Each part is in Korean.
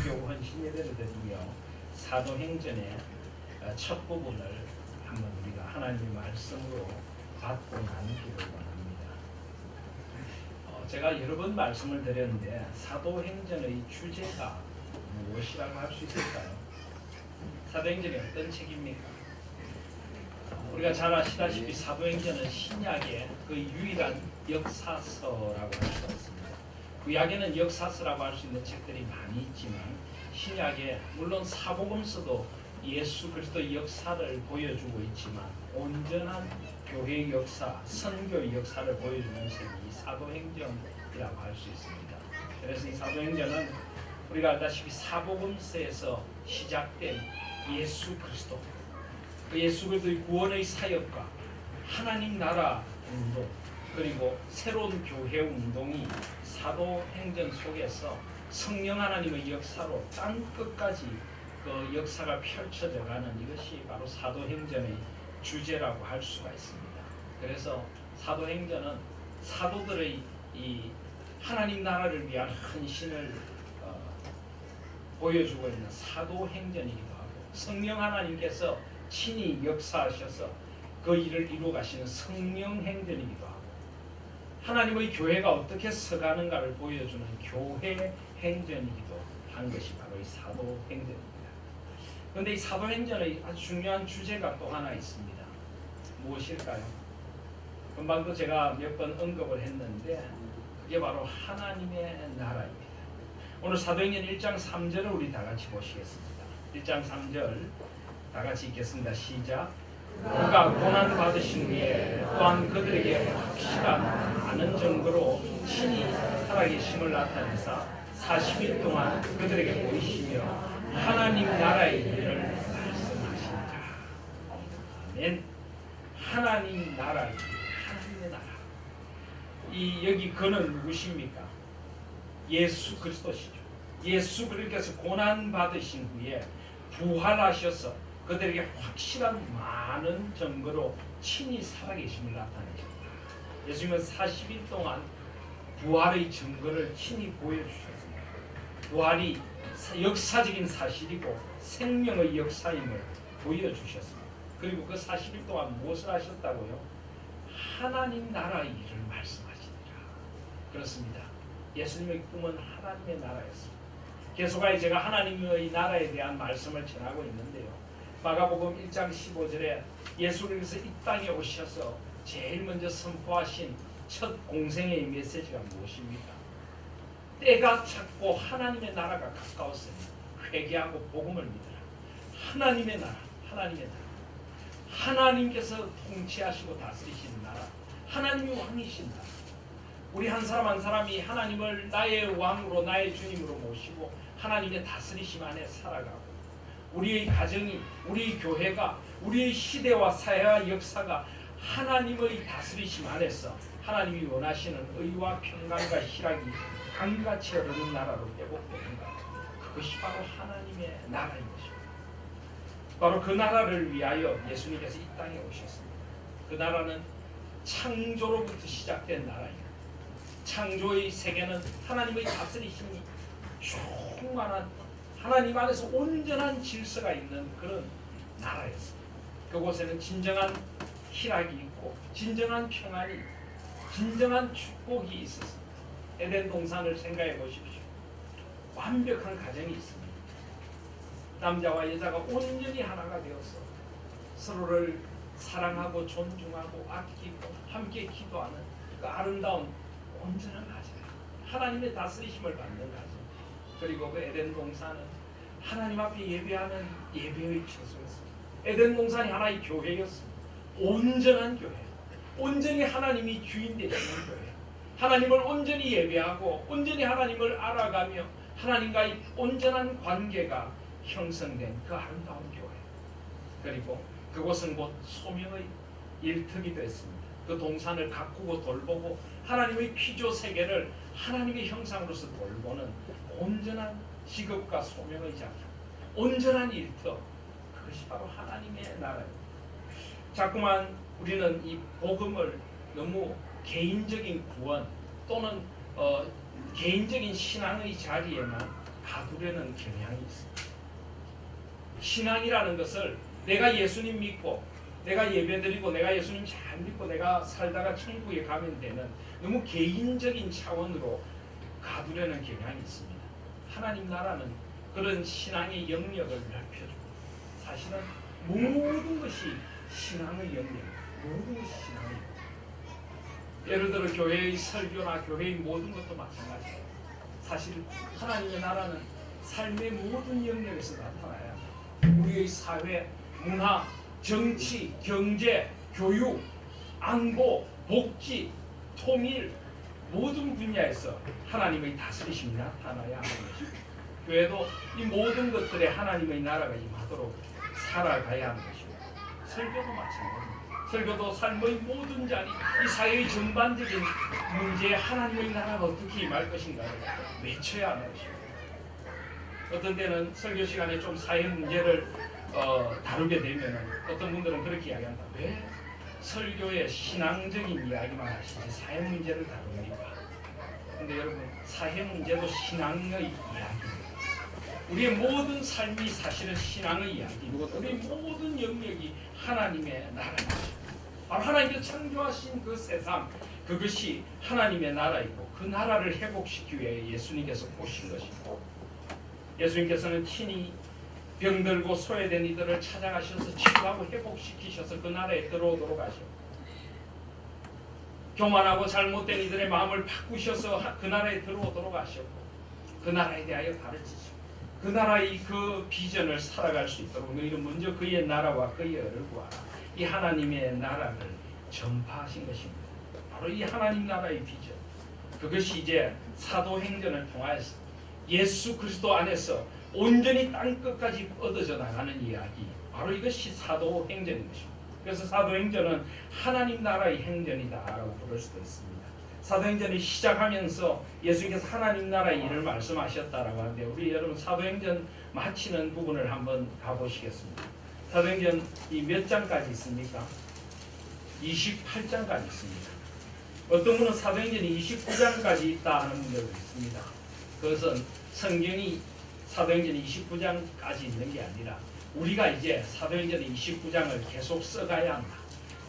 교우 헌신 예배를 드리며 사도행전의 첫 부분을 한번 우리가 하나님의 말씀으로 받고 나누기를 원합니다. 제가 여러 번 말씀을 드렸는데 사도행전의 주제가 무엇이라고 할 수 있을까요? 사도행전이 어떤 책입니까? 우리가 잘 아시다시피 사도행전은 신약의 그 유일한 역사서라고 할 수 있습니다. 구약에는 역사서라고 할 수 있는 책들이 많이 있지만 신약에 물론 사복음서도 예수 그리스도의 역사를 보여주고 있지만 온전한 교회의 역사, 선교의 역사를 보여주는 책이 사도행전이라고 할 수 있습니다. 그래서 이 사도행전은 우리가 알다시피 사복음서에서 시작된 예수 그리스도, 그 예수 그리스도의 구원의 사역과 하나님 나라 운동, 그리고 새로운 교회 운동이 사도행전 속에서 성령 하나님의 역사로 땅 끝까지 그 역사가 펼쳐져 가는 이것이 바로 사도행전의 주제라고 할 수가 있습니다. 그래서 사도행전은 사도들의 이 하나님 나라를 위한 헌신을 보여주고 있는 사도행전이기도 하고, 성령 하나님께서 친히 역사하셔서 그 일을 이루어 가시는 성령행전이기도 하고, 하나님의 교회가 어떻게 서가는가를 보여주는 교회 행전이기도 한 것이 바로 이 사도행전입니다. 그런데 이 사도행전의 아주 중요한 주제가 또 하나 있습니다. 무엇일까요? 금방도 제가 몇 번 언급을 했는데 그게 바로 하나님의 나라입니다. 오늘 사도행전 1장 3절을 우리 다 같이 보시겠습니다. 1장 3절 다 같이 읽겠습니다. 시작. 그가 고난 받으신 후에 또한 그들에게 확실한 아는 증거로 친히 살아계심을 나타내사 40일 동안 그들에게 보이시며 하나님 나라의 일을 말씀하신다. 아멘. 하나님 나라의 일, 하나님의 나라. 이 여기 그는 누구십니까? 예수 그리스도시죠. 예수 그리스도께서 고난 받으신 후에 부활하셔서 그들에게 확실한 많은 증거로 친히 살아계심을 나타내셨다. 예수님은 40일 동안 부활의 증거를 친히 보여주셨습니다. 부활이 역사적인 사실이고 생명의 역사임을 보여주셨습니다. 그리고 그 40일 동안 무엇을 하셨다고요? 하나님 나라의 일을 말씀하시니라. 그렇습니다. 예수님의 꿈은 하나님의 나라였습니다. 계속하여 제가 하나님의 나라에 대한 말씀을 전하고 있는데요. 마가복음 1장 15절에 예수님께서 이 땅에 오셔서 제일 먼저 선포하신 첫 공생의 메시지가 무엇입니까? 때가 찼고 하나님의 나라가 가까웠으니 회개하고 복음을 믿으라. 하나님의 나라, 하나님의 나라. 하나님께서 통치하시고 다스리시는 나라, 하나님이 왕이신 나라. 우리 한 사람 한 사람이 하나님을 나의 왕으로, 나의 주님으로 모시고 하나님의 다스리심 안에 살아가고, 우리의 가정이, 우리의 교회가, 우리의 시대와 사회와 역사가 하나님의 다스리심 안에서 하나님이 원하시는 의와 평강과 희락이 강같이 흐르는 나라로 회복되는가. 그것이 바로 하나님의 나라인 것입니다. 바로 그 나라를 위하여 예수님께서 이 땅에 오셨습니다. 그 나라는 창조로부터 시작된 나라입니다. 창조의 세계는 하나님의 다스리심이 충만한, 하나님 안에서 온전한 질서가 있는 그런 나라였습니다. 그곳에는 진정한 희락이 있고 진정한 평안이, 진정한 축복이 있었습니다. 에덴 동산을 생각해 보십시오. 완벽한 가정이 있습니다. 남자와 여자가 온전히 하나가 되어서 서로를 사랑하고 존중하고 아끼고 함께 기도하는 그 아름다운 온전한 가정, 하나님의 다스리심을 받는 가정. 그리고 그 에덴 동산은 하나님 앞에 예배하는 예배의 처소였습니다. 에덴 동산이 하나의 교회였습니다. 온전한 교회, 온전히 하나님이 주인 되시는 교회, 하나님을 온전히 예배하고 온전히 하나님을 알아가며 하나님과의 온전한 관계가 형성된 그 아름다운 교회. 그리고 그곳은 곧 소명의 일터기도 했습니다. 그 동산을 가꾸고 돌보고 하나님의 피조 세계를 하나님의 형상으로서 돌보는 온전한 직업과 소명의 자리, 온전한 일터, 그것이 바로 하나님의 나라입니다. 자꾸만 우리는 이 복음을 너무 개인적인 구원 또는 개인적인 신앙의 자리에만 가두려는 경향이 있습니다. 신앙이라는 것을 내가 예수님 믿고 내가 예배드리고 내가 예수님 잘 믿고 내가 살다가 천국에 가면 되는 너무 개인적인 차원으로 가두려는 경향이 있습니다. 하나님 나라는 그런 신앙의 영역을 넓혀줍니다. 사실은 모든 것이 신앙의 영역, 모든 것이 신앙의 영역. 예를 들어 교회의 설교나 교회의 모든 것도 마찬가지예요. 사실 하나님의 나라는 삶의 모든 영역에서 나타나야 우리의 사회, 문화, 정치, 경제, 교육, 안보, 복지, 통일 모든 분야에서 하나님의 다스리심이 나타나야 하는 것입니다. 교회도 이 모든 것들에 하나님의 나라가 임하도록 살아가야 하는 것입니다. 설교도 마찬가지입니다. 설교도 삶의 모든 자리, 이 사회의 전반적인 문제에 하나님의 나라가 어떻게 임할 것인가를 외쳐야 하는 것입니다. 어떤 때는 설교 시간에 좀 사회 문제를 다루게 되면 어떤 분들은 그렇게 이야기한다. 왜 설교에 신앙적인 이야기만 하시지 사회 문제를 다룹니까? 근데 여러분, 사회 문제도 신앙의 이야기입니다. 우리의 모든 삶이 사실은 신앙의 이야기입니다. 우리의 모든 영역이 하나님의 나라입니다. 바로 하나님께서 창조하신 그 세상, 그것이 하나님의 나라이고 그 나라를 회복시키기 위해 예수님께서 오신 것이고, 예수님께서는 친히 병들고 소외된 이들을 찾아가셔서 치유하고 회복시키셔서 그 나라에 들어오도록 하셨고, 교만하고 잘못된 이들의 마음을 바꾸셔서 그 나라에 들어오도록 하셨고, 그 나라에 대하여 가르치시고, 그 나라의 그 비전을 살아갈 수 있도록 너희는 먼저 그의 나라와 그의 의를 구하라. 이 하나님의 나라를 전파하신 것입니다. 바로 이 하나님 나라의 비전, 그것이 이제 사도행전을 통하여서 예수 그리스도 안에서 온전히 땅끝까지 얻어져 나가는 이야기, 바로 이것이 사도행전인 것입니다. 그래서 사도행전은 하나님 나라의 행전이다라고 부를 수도 있습니다. 사도행전이 시작하면서 예수님께서 하나님 나라의 일을 말씀하셨다라고 하는데, 우리 여러분 사도행전 마치는 부분을 한번 가보시겠습니다. 사도행전 이 몇 장까지 있습니까? 28장까지 있습니다. 어떤 분은 사도행전이 29장까지 있다 하는 분들도 있습니다. 그것은 성경이 사도행전이 29장까지 있는 게 아니라 우리가 이제 사도행전 29장을 계속 써가야 한다.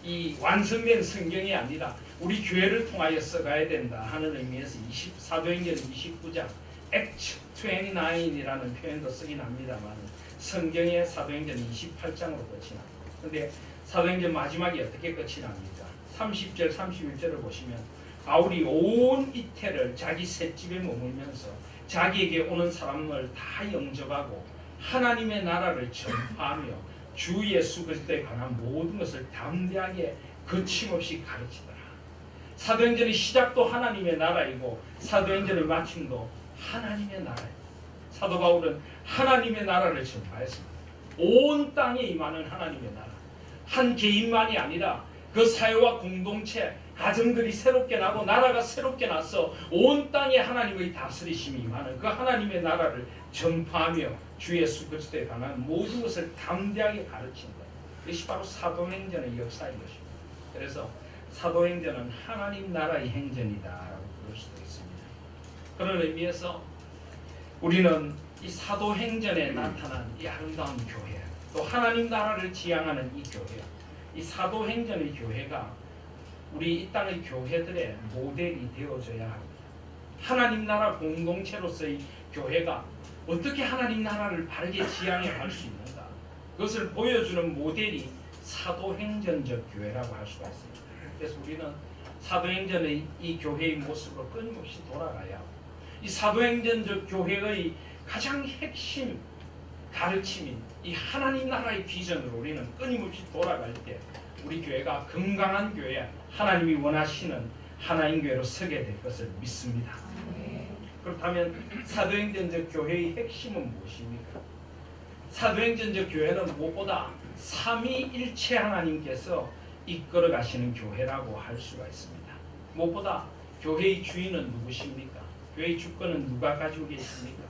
이 완성된 성경이 아니라 우리 교회를 통하여 써가야 된다 하는 의미에서 사도행전 29장, Acts 29이라는 표현도 쓰긴 합니다만 성경의 사도행전 28장으로 끝이 납니다. 그런데 사도행전 마지막이 어떻게 끝이 납니까? 30절, 31절을 보시면 바울이 온 이태를 자기 셋집에 머물면서 자기에게 오는 사람을 다 영접하고 하나님의 나라를 전파하며 주 예수 그리스도에 관한 모든 것을 담대하게 거침없이 가르치더라. 사도행전의 시작도 하나님의 나라이고 사도행전의 마침도 하나님의 나라입니다. 사도 바울은 하나님의 나라를 전파했습니다. 온 땅에 임하는 하나님의 나라, 한 개인만이 아니라 그 사회와 공동체, 가정들이 새롭게 나고 나라가 새롭게 나서 온 땅에 하나님의 다스리심이 임하는 그 하나님의 나라를 전파하며 주 예수 그리스도에 관한 모든 것을 담대하게 가르친다. 이것이 바로 사도행전의 역사인 것입니다. 그래서 사도행전은 하나님 나라의 행전이다라고 부를 수도 있습니다. 그런 의미에서 우리는 이 사도행전에 나타난 이 아름다운 교회, 또 하나님 나라를 지향하는 이 교회, 이 사도행전의 교회가 우리 이 땅의 교회들의 모델이 되어줘야 합니다. 하나님 나라 공동체로서의 교회가 어떻게 하나님 나라를 바르게 지향해 갈 수 있는가, 그것을 보여주는 모델이 사도행전적 교회라고 할 수가 있습니다. 그래서 우리는 사도행전의 이 교회의 모습으로 끊임없이 돌아가야 하고, 이 사도행전적 교회의 가장 핵심 가르침인 이 하나님 나라의 비전으로 우리는 끊임없이 돌아갈 때 우리 교회가 건강한 교회, 하나님이 원하시는 하나님 교회로 서게 될 것을 믿습니다. 그렇다면 사도행전적 교회의 핵심은 무엇입니까? 사도행전적 교회는 무엇보다 삼위일체 하나님께서 이끌어 가시는 교회라고 할 수가 있습니다. 무엇보다 교회의 주인은 누구십니까? 교회의 주권은 누가 가지고 계십니까?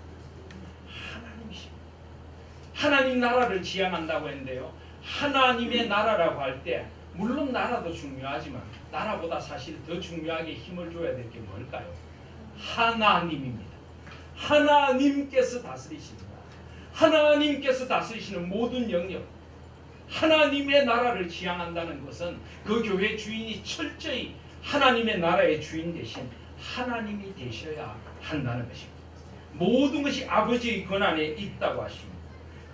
하나님이십니다. 하나님 나라를 지향한다고 했는데요, 하나님의 나라라고 할 때 물론 나라도 중요하지만 나라보다 사실 더 중요하게 힘을 줘야 될 게 뭘까요? 하나님입니다. 하나님께서 다스리십니다. 하나님께서 다스리시는 모든 영역, 하나님의 나라를 지향한다는 것은 그 교회 주인이 철저히 하나님의 나라의 주인 대신 하나님이 되셔야 한다는 것입니다. 모든 것이 아버지의 권한에 있다고 하십니다.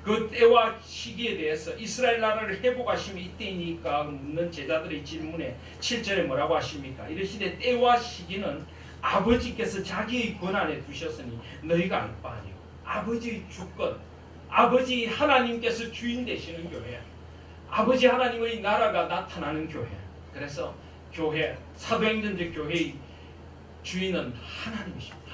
그 때와 시기에 대해서 이스라엘 나라를 회복하심이 이때이니까 묻는 제자들의 질문에 7절에 뭐라고 하십니까? 이르시되 때와 시기는 아버지께서 자기의 권한에 두셨으니 너희가 알 바 아니오. 아버지의 주권, 아버지 하나님께서 주인 되시는 교회, 아버지 하나님의 나라가 나타나는 교회. 그래서 교회, 사도행전적 교회의 주인은 하나님이십니다.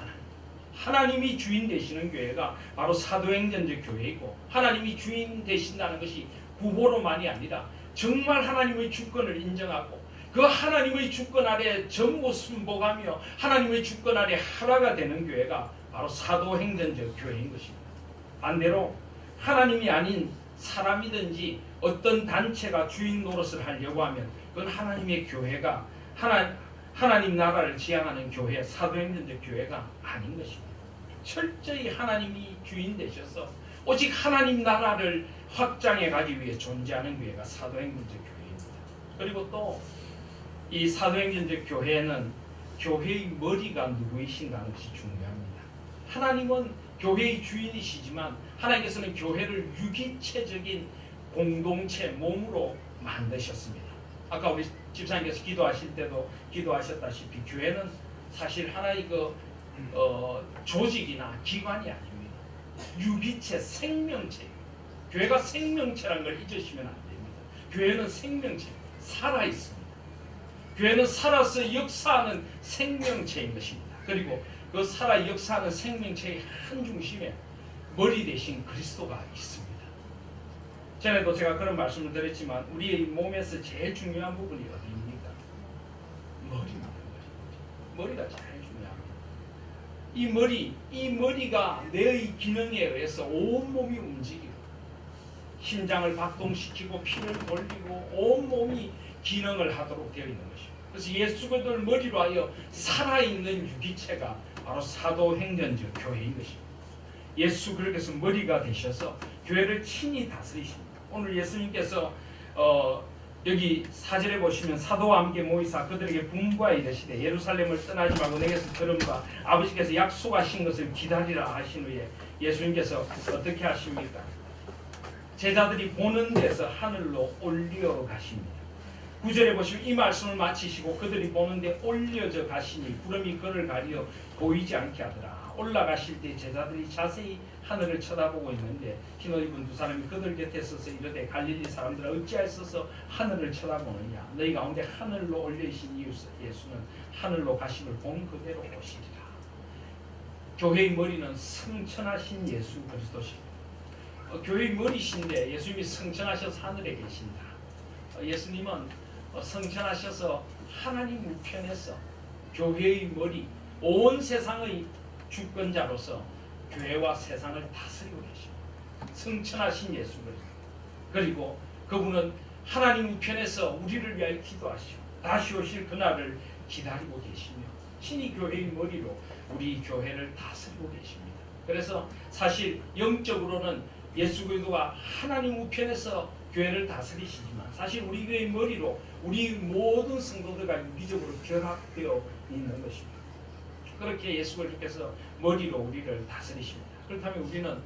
하나님이 주인 되시는 교회가 바로 사도행전적 교회이고, 하나님이 주인 되신다는 것이 구보로만이 아니라 정말 하나님의 주권을 인정하고 그 하나님의 주권 아래 전부 순복하며 하나님의 주권 아래 하나가 되는 교회가 바로 사도행전적 교회인 것입니다. 반대로 하나님이 아닌 사람이든지 어떤 단체가 주인 노릇을 하려고 하면 그건 하나님의 교회가 하나님 나라를 지향하는 교회, 사도행전적 교회가 아닌 것입니다. 철저히 하나님이 주인 되셔서 오직 하나님 나라를 확장해 가기 위해 존재하는 교회가 사도행전적 교회입니다. 그리고 또 이 사도행전적 교회는 교회의 머리가 누구이신가는 것이 중요합니다. 하나님은 교회의 주인이시지만 하나님께서는 교회를 유기체적인 공동체, 몸으로 만드셨습니다. 아까 우리 집사님께서 기도하실 때도 기도하셨다시피 교회는 사실 하나의 조직이나 기관이 아닙니다. 유기체, 생명체. 교회가 생명체라는 걸 잊으시면 안 됩니다. 교회는 생명체, 살아있습니다. 교회는 살아서 역사하는 생명체인 것입니다. 그리고 그 살아 역사하는 생명체의 한 중심에 머리 대신 그리스도가 있습니다. 전에도 제가 그런 말씀을 드렸지만 우리의 몸에서 제일 중요한 부분이 어디입니까? 머리입니다. 머리가 제일 중요합니다. 이 머리가 뇌의 기능에 의해서 온몸이 움직이고 심장을 박동시키고 피를 돌리고 온몸이 기능을 하도록 되어 있는 것입니다. 그래서 예수 그리스도를 머리로 하여 살아있는 유기체가 바로 사도행전적 교회인 것입니다. 예수 그리스도께서 머리가 되셔서 교회를 친히 다스리십니다. 오늘 예수님께서 여기 4절에 보시면 사도와 함께 모이사 그들에게 분부하여 이르시되 예루살렘을 떠나지 말고 내게서 들은 바 아버지께서 약속하신 것을 기다리라 하신 후에 예수님께서 어떻게 하십니까? 제자들이 보는 데서 하늘로 올려 가십니다. 9절에 보시면 이 말씀을 마치시고 그들이 보는데 올려져 가시니 구름이 그를 가리어 보이지 않게 하더라. 올라가실 때 제자들이 자세히 하늘을 쳐다보고 있는데 흰옷 입은 두 사람이 그들 곁에 서서 이르되 갈릴리 사람들아 어찌하여서 하늘을 쳐다보느냐. 너희 가운데 하늘로 올려이신 예수는 하늘로 가심을 본 그대로 오시리라. 교회의 머리는 성천하신 예수 그리스도십니다. 교회의 머리신데 예수님이 성천하셔서 하늘에 계신다. 예수님은 성천하셔서 하나님 우편에서 교회의 머리, 온 세상의 주권자로서 교회와 세상을 다스리고 계십니다. 성천하신 예수 그리스도. 그리고 그분은 하나님 우편에서 우리를 위하여 기도하시고 다시 오실 그날을 기다리고 계시며 친히 교회의 머리로 우리 교회를 다스리고 계십니다. 그래서 사실 영적으로는 예수 그리스도가 하나님 우편에서 교회를 다스리시지만 사실 우리 교회의 머리로 우리 모든 성도들과 유기적으로 결합되어 있는 것입니다. 그렇게 예수 그리스도께서 머리로 우리를 다스리십니다. 그렇다면 우리는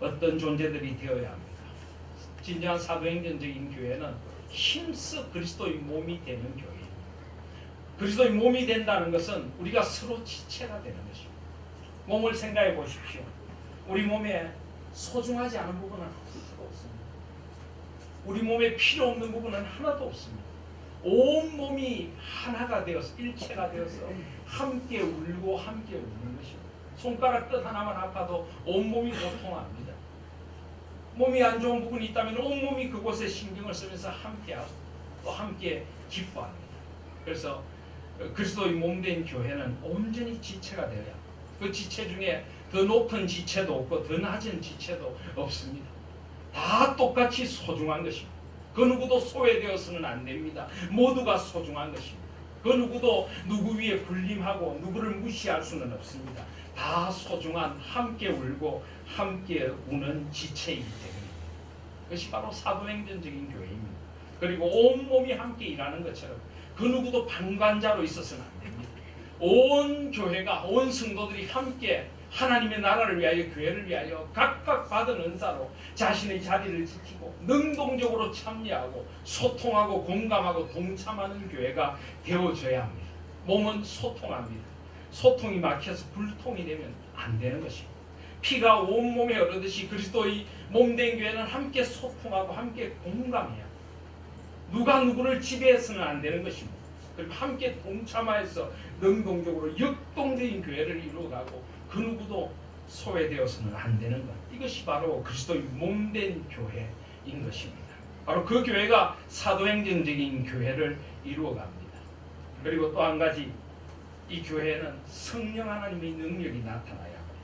어떤 존재들이 되어야 합니까? 진정한 사도행전적인 교회는 힘써 그리스도의 몸이 되는 교회입니다. 그리스도의 몸이 된다는 것은 우리가 서로 지체가 되는 것입니다. 몸을 생각해 보십시오. 우리 몸에 소중하지 않은 부분은 하나도 없습니다. 우리 몸에 필요 없는 부분은 하나도 없습니다. 온 몸이 하나가 되어서 일체가 되어서 함께 울고 함께 웃는 것입니다. 손가락 끝 하나만 아파도 온 몸이 고통합니다. 몸이 안 좋은 부분이 있다면 온 몸이 그곳에 신경을 쓰면서 함께하고 또 함께 기뻐합니다. 그래서 그리스도의 몸된 교회는 온전히 지체가 되어야 합니다. 그 지체 중에 더 높은 지체도 없고 더 낮은 지체도 없습니다. 다 똑같이 소중한 것입니다. 그 누구도 소외되어서는 안 됩니다. 모두가 소중한 것입니다. 그 누구도 누구 위에 군림하고 누구를 무시할 수는 없습니다. 다 소중한 함께 울고 함께 우는 지체이기 때문에 그것이 바로 사도행전적인 교회입니다. 그리고 온몸이 함께 일하는 것처럼 그 누구도 방관자로 있어서는 안 됩니다. 온 교회가 온 성도들이 함께 하나님의 나라를 위하여 교회를 위하여 각각 받은 은사로 자신의 자리를 지키고 능동적으로 참여하고 소통하고 공감하고 동참하는 교회가 되어져야 합니다. 몸은 소통합니다. 소통이 막혀서 불통이 되면 안 되는 것입니다. 피가 온몸에 흐르듯이 그리스도의 몸된 교회는 함께 소통하고 함께 공감해야 합니다. 누가 누구를 지배해서는 안 되는 것입니다. 그리고 함께 동참하여서 능동적으로 역동적인 교회를 이루어가고 그 누구도 소외되어서는 안 되는 것. 이것이 바로 그리스도의 몸된 교회인 것입니다. 바로 그 교회가 사도행전적인 교회를 이루어갑니다. 그리고 또 한 가지, 이 교회는 성령 하나님의 능력이 나타나야 합니다.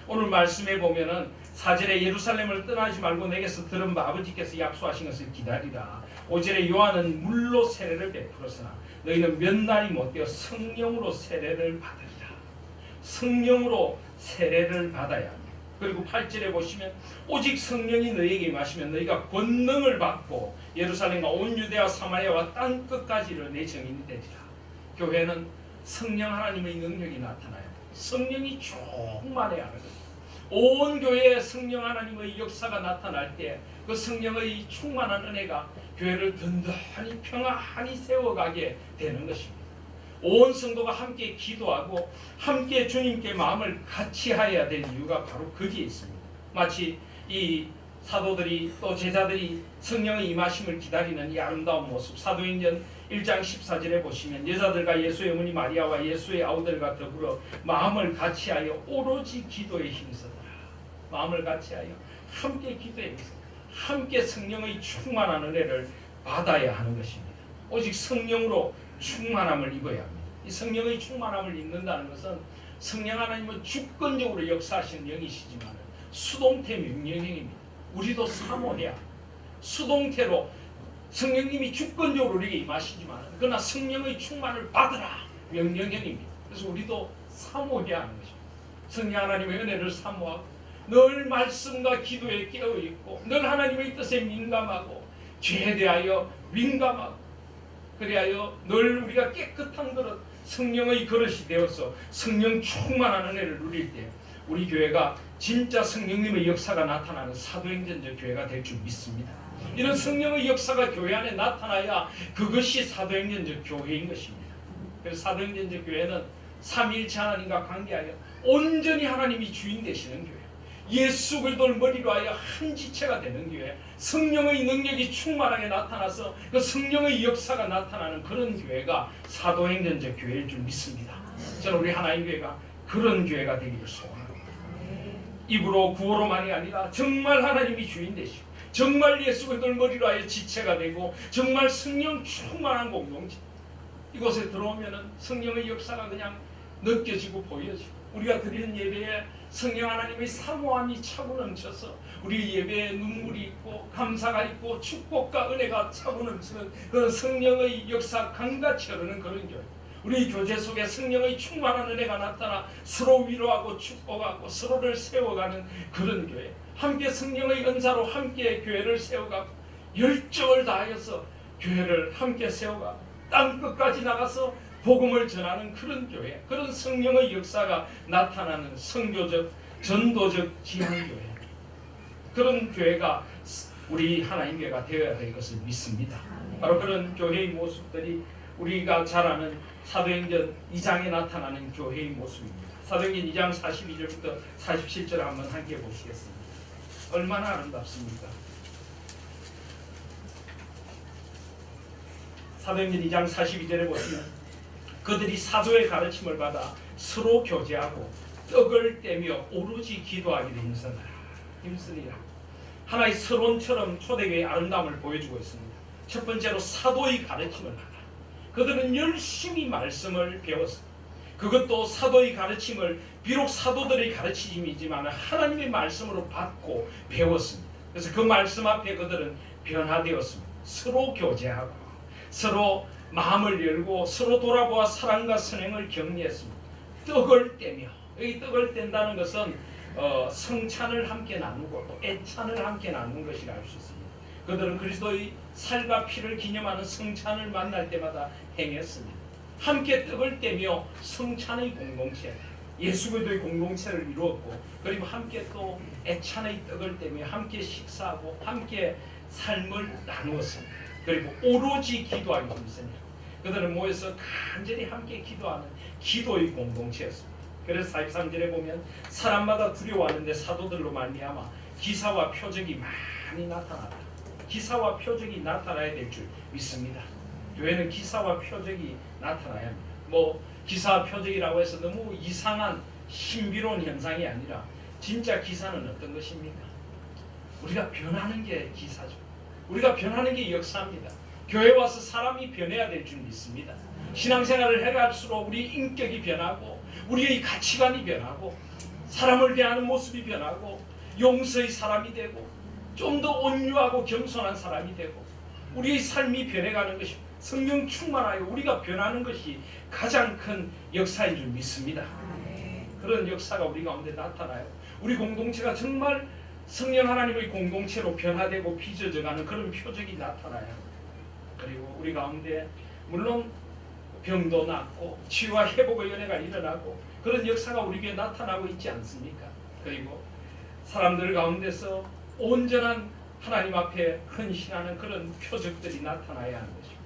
오늘 말씀에 보면은 4절에 예루살렘을 떠나지 말고 내게서 들은 바 아버지께서 약속하신 것을 기다리라. 5절에 요한은 물로 세례를 베풀었으나 너희는 몇 날이 못되어 성령으로 세례를 받으리라. 성령으로 세례를 받아야 합니다. 그리고 8절에 보시면 오직 성령이 너희에게 임하시면 너희가 권능을 받고 예루살렘과 온 유대와 사마리아와 땅 끝까지를 내 증인이 되리라. 교회는 성령 하나님의 능력이 나타나요. 성령이 충만해야 하는 것입니다. 온 교회에 성령 하나님의 역사가 나타날 때 그 성령의 충만한 은혜가 교회를 든든히 평안히 세워가게 되는 것입니다. 온 성도가 함께 기도하고 함께 주님께 마음을 같이 하여야 될 이유가 바로 거기에 있습니다. 마치 이 사도들이 또 제자들이 성령의 임하심을 기다리는 이 아름다운 모습, 사도행전 1장 14절에 보시면 여자들과 예수의 어머니 마리아와 예수의 아우들과 더불어 마음을 같이하여 오로지 기도에 힘쓰더라. 마음을 같이하여 함께 기도에 힘쓰더라. 함께 성령의 충만한 은혜를 받아야 하는 것입니다. 오직 성령으로 충만함을 입어야 합니다. 이 성령의 충만함을 입는다는 것은 성령 하나님은 주권적으로 역사하시는 영이시지만 수동태 명령형입니다. 우리도 사모해야 수동태로 성령님이 주권적으로 우리에게 임하시지만 그러나 성령의 충만을 받으라 명령형입니다. 그래서 우리도 사모해야 하는 것입니다. 성령 하나님의 은혜를 사모하고 늘 말씀과 기도에 깨어있고 늘 하나님의 뜻에 민감하고 죄에 대하여 민감하고 그리하여 늘 우리가 깨끗한 그릇 성령의 그릇이 되어서 성령 충만한 은혜를 누릴 때 우리 교회가 진짜 성령님의 역사가 나타나는 사도행전적 교회가 될 줄 믿습니다. 이런 성령의 역사가 교회 안에 나타나야 그것이 사도행전적 교회인 것입니다. 그래서 사도행전적 교회는 삼위일체 하나님과 관계하여 온전히 하나님이 주인 되시는 교회, 예수 그리스도를 머리로 하여 한 지체가 되는 교회, 성령의 능력이 충만하게 나타나서 그 성령의 역사가 나타나는 그런 교회가 사도행전적 교회일 줄 믿습니다. 저는 우리 하나님 교회가 그런 교회가 되기를 소원합니다. 입으로 구호로만이 아니라 정말 하나님이 주인 되시고 정말 예수 그리스도를 머리로 하여 지체가 되고 정말 성령 충만한 공동체, 이곳에 들어오면은 성령의 역사가 그냥 느껴지고 보여지고 우리가 드리는 예배에 성령 하나님의 사모함이 차고 넘쳐서 우리 예배에 눈물이 있고 감사가 있고 축복과 은혜가 차고 넘치는 그런 성령의 역사 강같이 흐르는 그런 교회, 우리 교제 속에 성령의 충만한 은혜가 나타나 서로 위로하고 축복하고 서로를 세워가는 그런 교회, 함께 성령의 은사로 함께 교회를 세워가고 열정을 다하여서 교회를 함께 세워가고 땅끝까지 나가서 복음을 전하는 그런 교회, 그런 성령의 역사가 나타나는 선교적, 전도적 지향교회, 그런 교회가 우리 하나님 교회가 되어야 될 것을 믿습니다. 바로 그런 교회의 모습들이 우리가 잘 아는 사도행전 2장에 나타나는 교회의 모습입니다. 사도행전 2장 42절부터 47절 한번 함께 보시겠습니다. 얼마나 아름답습니까? 사도행전 2장 42절에 보시면 그들이 사도의 가르침을 받아 서로 교제하고 떡을 떼며 오로지 기도하기를 힘쓰니라. 하나의 서론처럼 초대교회의 아름다움을 보여주고 있습니다. 첫 번째로 사도의 가르침을 받아 그들은 열심히 말씀을 배웠습니다. 그것도 사도의 가르침을 비록 사도들의 가르침이지만 하나님의 말씀으로 받고 배웠습니다. 그래서 그 말씀 앞에 그들은 변화되었습니다. 서로 교제하고 서로 마음을 열고 서로 돌아보아 사랑과 선행을 격려했습니다. 떡을 떼며, 여기 떡을 뗀다는 것은 성찬을 함께 나누고 또 애찬을 함께 나누는 것이라 할 수 있습니다. 그들은 그리스도의 살과 피를 기념하는 성찬을 만날 때마다 행했습니다. 함께 떡을 떼며 성찬의 공동체, 예수 그리스도의 공동체를 이루었고, 그리고 함께 또 애찬의 떡을 떼며 함께 식사하고 함께 삶을 나누었습니다. 그리고 오로지 기도하기 힘입니다. 그들은 모여서 간절히 함께 기도하는 기도의 공동체였습니다. 그래서 43절에 보면 사람마다 두려워하는데 사도들로 말미암아 기사와 표적이 많이 나타났다. 기사와 표적이 나타나야 될 줄 믿습니다. 교회는 기사와 표적이 나타나야 합니다. 뭐 기사와 표적이라고 해서 너무 이상한 신비로운 현상이 아니라 진짜 기사는 어떤 것입니까? 우리가 변하는 게 기사죠. 우리가 변하는 게 역사입니다. 교회 와서 사람이 변해야 될 줄 믿습니다. 신앙생활을 해갈수록 우리 인격이 변하고 우리의 가치관이 변하고 사람을 대하는 모습이 변하고 용서의 사람이 되고 좀 더 온유하고 겸손한 사람이 되고 우리의 삶이 변해가는 것이 성령 충만하여 우리가 변하는 것이 가장 큰 역사인 줄 믿습니다. 그런 역사가 우리 가운데 나타나요. 우리 공동체가 정말 성령 하나님의 공동체로 변화되고 빚어져가는 그런 표적이 나타나요. 그리고 우리 가운데 물론 병도 낫고 치유와 회복의 은혜가 일어나고 그런 역사가 우리 교회에 나타나고 있지 않습니까? 그리고 사람들 가운데서 온전한 하나님 앞에 헌신하는 그런 표적들이 나타나야 하는 것입니다.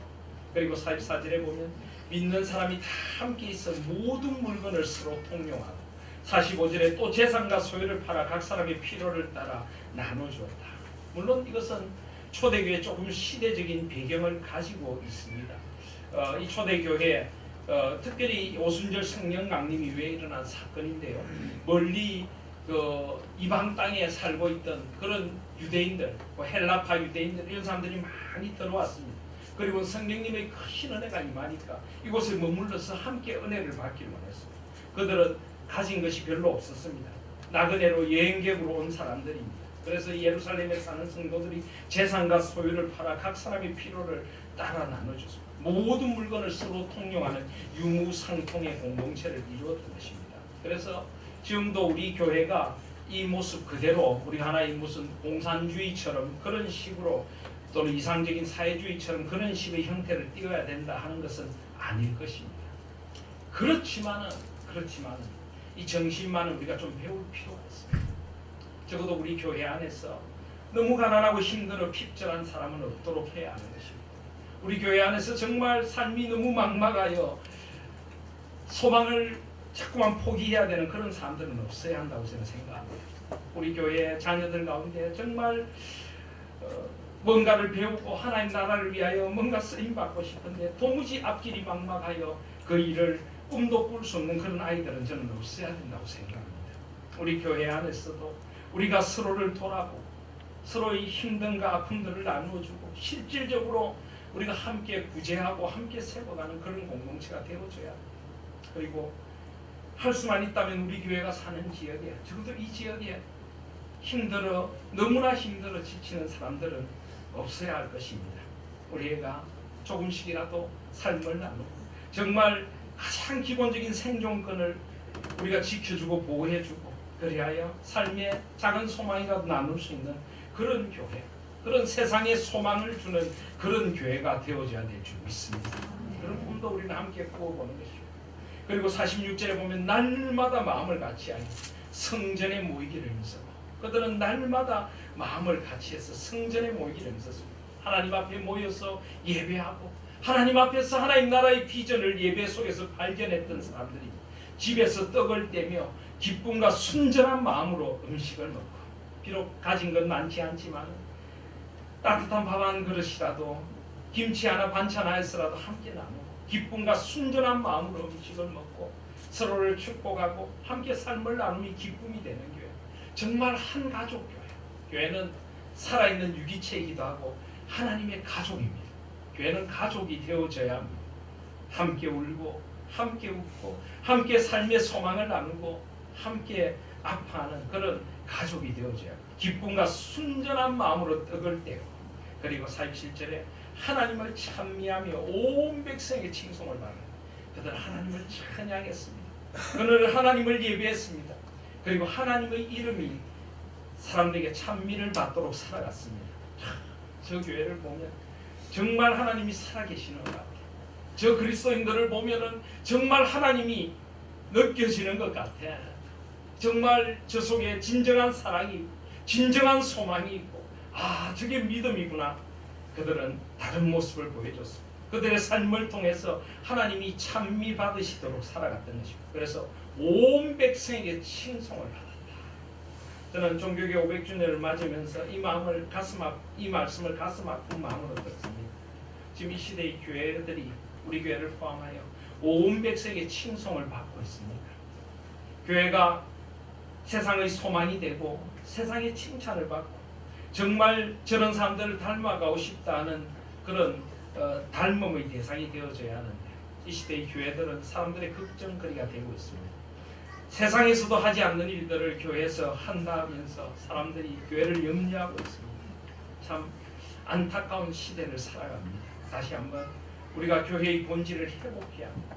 그리고 44절에 보면 믿는 사람이 다 함께 있어 모든 물건을 서로 통용하고 45절에 또 재산과 소유를 팔아 각 사람의 필요를 따라 나눠주었다. 물론 이것은 초대교회 조금 시대적인 배경을 가지고 있습니다. 이 초대교회 특별히 오순절 성령 강림 이후에 일어난 사건인데요. 멀리 이방 땅에 살고 있던 그런 유대인들, 헬라파 유대인들 이런 사람들이 많이 들어왔습니다. 그리고 성령님의 크신 은혜가 임하니까 이곳에 머물러서 함께 은혜를 받기를 원했습니다. 그들은 가진 것이 별로 없었습니다. 나그네로 여행객으로 온 사람들입니다. 그래서 예루살렘에 사는 성도들이 재산과 소유를 팔아 각 사람의 필요를 따라 나눠줬습니다. 모든 물건을 서로 통용하는 유무상통의 공동체를 이루었던 것입니다. 그래서 지금도 우리 교회가 이 모습 그대로 우리 하나의 무슨 공산주의처럼 그런 식으로 또는 이상적인 사회주의처럼 그런 식의 형태를 띄워야 된다 하는 것은 아닐 것입니다. 그렇지만은 이 정신만은 우리가 좀 배울 필요가 있습니다. 적어도 우리 교회 안에서 너무 가난하고 힘들어 핍절한 사람은 없도록 해야 하는 것입니다. 우리 교회 안에서 정말 삶이 너무 막막하여 소망을 자꾸만 포기해야 되는 그런 사람들은 없어야 한다고 저는 생각합니다. 우리 교회 자녀들 가운데 정말 뭔가를 배우고 하나님 나라를 위하여 뭔가 쓰임받고 싶은데 도무지 앞길이 막막하여 그 일을 꿈도 꿀 수 없는 그런 아이들은 저는 없어야 된다고 생각합니다. 우리 교회 안에서도 우리가 서로를 돌아보고 서로의 힘든가 아픔들을 나누어주고 실질적으로 우리가 함께 구제하고 함께 세워가는 그런 공동체가 되어줘야 합니다. 그리고 할 수만 있다면 우리 교회가 사는 지역에 적어도 이 지역에 너무나 힘들어 지치는 사람들은 없어야 할 것입니다. 우리가 조금씩이라도 삶을 나누고 정말 가장 기본적인 생존권을 우리가 지켜주고 보호해주고 그리하여 삶의 작은 소망이라도 나눌 수 있는 그런 교회, 그런 세상에 소망을 주는 그런 교회가 되어져야 될 줄 믿습니다. 그런 꿈도 우리는 함께 꾸어보는 것입니다. 그리고 46절에 보면 날마다 마음을 같이하여 성전에 모이기를 힘쓰고 그들은 날마다 마음을 같이해서 성전에 모이기를 힘썼습니다. 하나님 앞에 모여서 예배하고 하나님 앞에서 하나님 나라의 비전을 예배 속에서 발견했던 사람들이 집에서 떡을 떼며 기쁨과 순전한 마음으로 음식을 먹고 비록 가진 건 많지 않지만 따뜻한 밥 한 그릇이라도 김치 하나 반찬 하나서라도 함께 나누고 기쁨과 순전한 마음으로 음식을 먹고 서로를 축복하고 함께 삶을 나눔이 기쁨이 되는 교회, 정말 한 가족 교회. 교회는 살아있는 유기체이기도 하고 하나님의 가족입니다. 교회는 가족이 되어져야 합니다. 함께 울고 함께 웃고 함께 삶의 소망을 나누고 함께 아파하는 그런 가족이 되어져야 합니다. 기쁨과 순전한 마음으로 떡을 떼고 그리고 47절에 하나님을 찬미하며 온 백성에게 칭송을 받는 그들은 하나님을 찬양했습니다. 그들은 하나님을 예배했습니다. 그리고 하나님의 이름이 사람들에게 찬미를 받도록 살아갔습니다. 저 교회를 보면 정말 하나님이 살아계시는 것 같아요. 저 그리스도인들을 보면은 정말 하나님이 느껴지는 것 같아. 정말 저 속에 진정한 사랑이 있고 진정한 소망이 있고 저게 믿음이구나. 그들은 다른 모습을 보여줬습니다. 그들의 삶을 통해서 하나님이 찬미 받으시도록 살아갔던 것입니다. 그래서 온 백성에게 칭송을 받았다. 저는 종교개 500주년을 맞으면서 이 말씀을 가슴 아픈 마음으로 듣습니다. 지금 이 시대의 교회들이 우리 교회를 포함하여 온 백성에게 칭송을 받고 있습니다. 교회가 세상의 소망이 되고 세상의 칭찬을 받고 정말 저런 사람들을 닮아가고 싶다는 그런 닮음의 대상이 되어져야 하는데 이 시대의 교회들은 사람들의 걱정거리가 되고 있습니다. 세상에서도 하지 않는 일들을 교회에서 한다면서 사람들이 교회를 염려하고 있습니다. 참 안타까운 시대를 살아갑니다. 다시 한번 우리가 교회의 본질을 회복해야 합니다.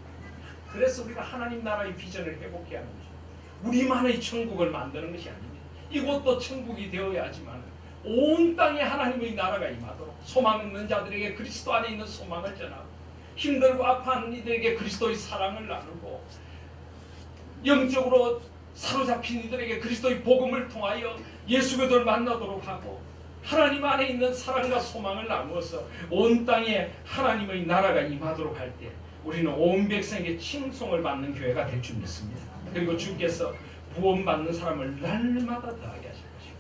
그래서 우리가 하나님 나라의 비전을 회복해야 하는 것입니다. 우리만의 천국을 만드는 것이 아닙니다. 이곳도 천국이 되어야지만 온 땅에 하나님의 나라가 임하도록 소망 있는 자들에게 그리스도 안에 있는 소망을 전하고 힘들고 아파하는 이들에게 그리스도의 사랑을 나누고 영적으로 사로잡힌 이들에게 그리스도의 복음을 통하여 예수 그리스도를 만나도록 하고 하나님 안에 있는 사랑과 소망을 나누어서 온 땅에 하나님의 나라가 임하도록 할 때 우리는 온 백성에게 칭송을 받는 교회가 될 줄 믿습니다. 그리고 주께서 구원받는 사람을 날마다 더하게 하실 것이고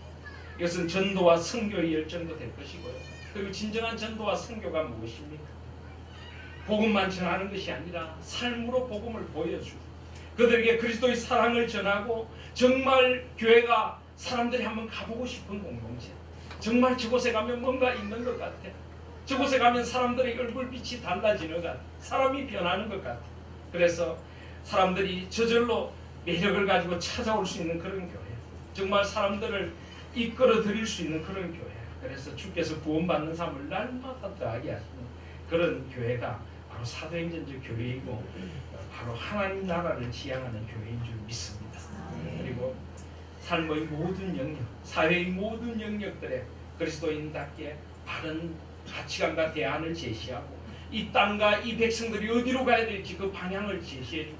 이것은 전도와 선교의 열정도 될 것이고요. 그리고 진정한 전도와 선교가 무엇입니까? 복음만 전하는 것이 아니라 삶으로 복음을 보여주고 그들에게 그리스도의 사랑을 전하고 정말 교회가 사람들이 한번 가보고 싶은 공동체 정말 저곳에 가면 뭔가 있는 것 같아. 저곳에 가면 사람들의 얼굴빛이 달라지는 것 같아. 사람이 변하는 것 같아. 그래서 사람들이 저절로 매력을 가지고 찾아올 수 있는 그런 교회 정말 사람들을 이끌어 드릴 수 있는 그런 교회 그래서 주께서 구원받는 삶을 날마다 더하게 하시는 그런 교회가 바로 사도행전적 교회이고 바로 하나님 나라를 지향하는 교회인 줄 믿습니다. 그리고 삶의 모든 영역, 사회의 모든 영역들에 그리스도인답게 바른 가치관과 대안을 제시하고 이 땅과 이 백성들이 어디로 가야 될지 그 방향을 제시해주고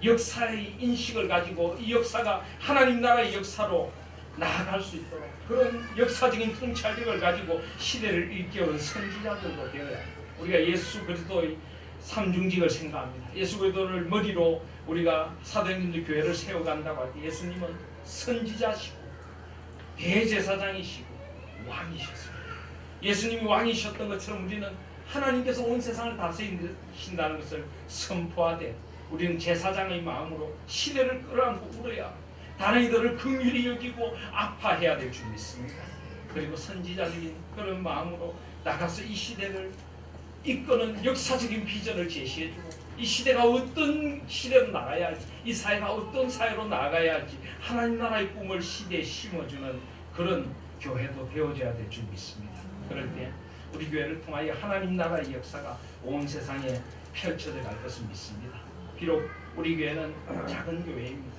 역사의 인식을 가지고 이 역사가 하나님 나라의 역사로 나아갈 수 있도록 그런 역사적인 통찰력을 가지고 시대를 일깨우는 선지자들도 되어야 합니다. 우리가 예수 그리스도의 삼중직을 생각합니다. 예수 그리스도를 머리로 우리가 사도행전 교회를 세워간다고 할 때 예수님은 선지자시고 대제사장이시고 왕이셨습니다. 예수님이 왕이셨던 것처럼 우리는 하나님께서 온 세상을 다스리신다는 것을 선포하되 우리는 제사장의 마음으로 시대를 끌어안고 울어야 다른 이들을 긍휼히 여기고 아파해야 될 줄 믿습니다. 그리고 선지자적인 그런 마음으로 나가서 이 시대를 이끄는 역사적인 비전을 제시해주고 이 시대가 어떤 시대로 나가야 할지 이 사회가 어떤 사회로 나아가야 할지 하나님 나라의 꿈을 시대에 심어주는 그런 교회도 되어져야 될 줄 믿습니다. 그럴 때 우리 교회를 통하여 하나님 나라의 역사가 온 세상에 펼쳐져 갈 것을 믿습니다. 비록 우리 교회는 작은 교회입니다.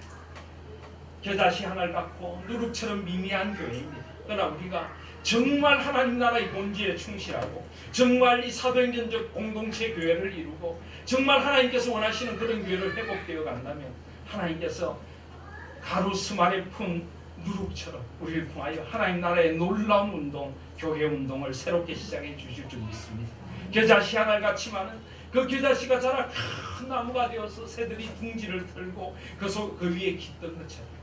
겨자씨 하나를 갖고 누룩처럼 미미한 교회입니다. 그러나 우리가 정말 하나님 나라의 본질에 충실하고 정말 이 사도행전적 공동체 교회를 이루고 정말 하나님께서 원하시는 그런 교회를 회복되어 간다면 하나님께서 가루 스말에 푼 누룩처럼 우리를 통하여 하나님 나라의 놀라운 운동, 교회 운동을 새롭게 시작해 주실 줄 믿습니다. 겨자씨 하나를 같지만은 그 겨자씨가 자라 큰 나무가 되어서 새들이 둥지를 틀고 그 위에 깃든 것처럼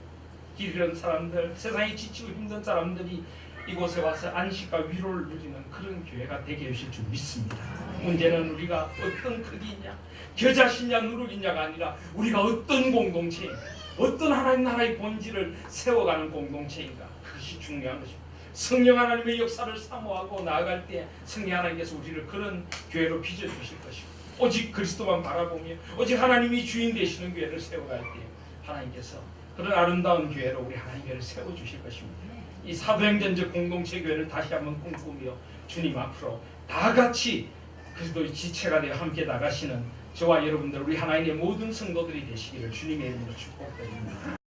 길 잃은 사람들, 세상에 지치고 힘든 사람들이 이곳에 와서 안식과 위로를 누리는 그런 교회가 되게 해주실 줄 믿습니다. 문제는 우리가 어떤 크기냐, 겨자씨냐 누룩이냐가 아니라 우리가 어떤 공동체인가, 어떤 하나님 나라의 본질을 세워가는 공동체인가, 그것이 중요한 것입니다. 성령 하나님의 역사를 사모하고 나아갈 때 성령 하나님께서 우리를 그런 교회로 빚어주실 것이고 오직 그리스도만 바라보며 오직 하나님이 주인 되시는 교회를 세워갈 때 하나님께서 그런 아름다운 교회로 우리 하나님 교회를 세워주실 것입니다. 이 사도행전적 공동체 교회를 다시 한번 꿈꾸며 주님 앞으로 다 같이 그리스도의 지체가 되어 함께 나가시는 저와 여러분들 우리 하나님의 모든 성도들이 되시기를 주님의 이름으로 축복드립니다.